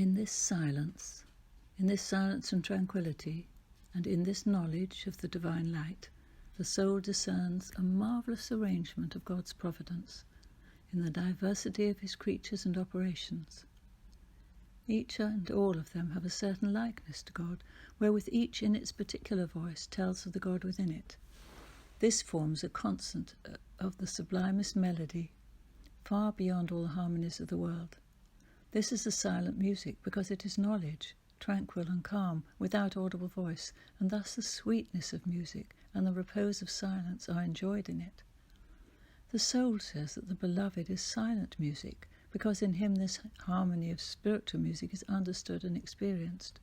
In this silence and tranquility, and in this knowledge of the divine light, the soul discerns a marvellous arrangement of God's providence in the diversity of his creatures and operations. Each and all of them have a certain likeness to God, wherewith each in its particular voice tells of the God within it. This forms a constant of the sublimest melody, far beyond all the harmonies of the world. This is the silent music, because it is knowledge, tranquil and calm, without audible voice, and thus the sweetness of music and the repose of silence are enjoyed in it. The soul says that the beloved is silent music, because in him this harmony of spiritual music is understood and experienced.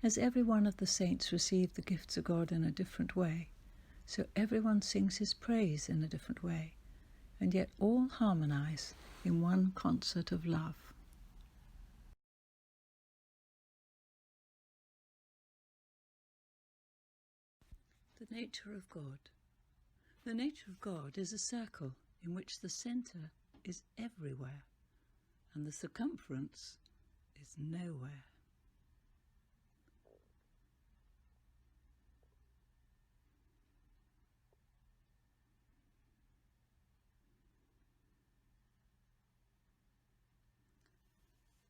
As every one of the saints received the gifts of God in a different way, so everyone sings his praise in a different way, and yet all harmonize in one concert of love. The nature of God. The nature of God is a circle in which the centre is everywhere and the circumference is nowhere.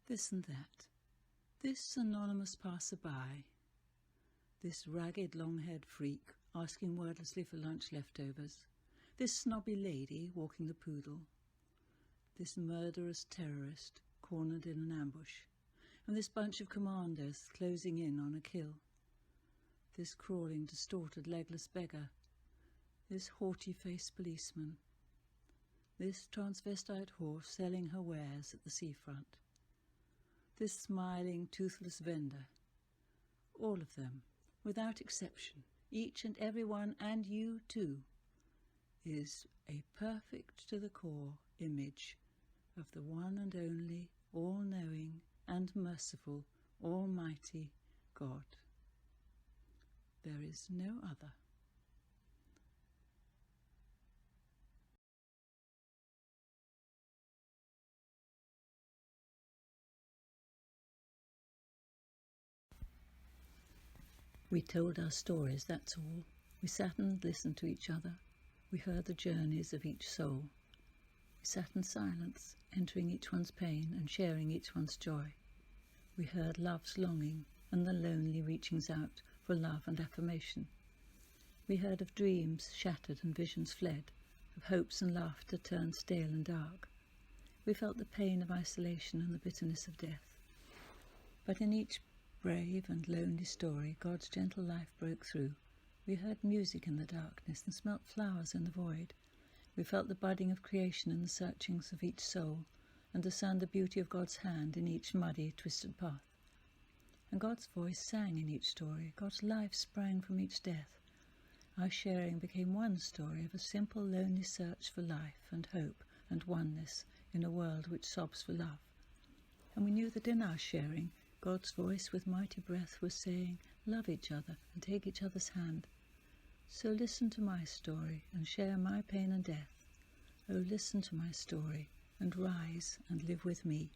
This and that, this anonymous passer-by, this ragged long-haired freak asking wordlessly for lunch leftovers, this snobby lady walking the poodle, this murderous terrorist cornered in an ambush, and this bunch of commandos closing in on a kill, this crawling, distorted, legless beggar, this haughty-faced policeman, this transvestite horse selling her wares at the seafront, this smiling, toothless vendor, all of them, without exception, each and every one, and you too, is a perfect to the core image of the one and only, all-knowing and merciful, almighty God. There is no other. We told our stories, that's all. We sat and listened to each other. We heard the journeys of each soul. We sat in silence, entering each one's pain and sharing each one's joy. We heard love's longing and the lonely reachings out for love and affirmation. We heard of dreams shattered and visions fled, of hopes and laughter turned stale and dark. We felt the pain of isolation and the bitterness of death. But in each brave and lonely story, God's gentle life broke through. We heard music in the darkness and smelt flowers in the void. We felt the budding of creation in the searchings of each soul, and discerned the beauty of God's hand in each muddy, twisted path. And God's voice sang in each story. God's life sprang from each death. Our sharing became one story of a simple, lonely search for life and hope and oneness in a world which sobs for love. And we knew that in our sharing, God's voice with mighty breath was saying, love each other and take each other's hand. So listen to my story and share my pain and death. Oh, listen to my story and rise and live with me.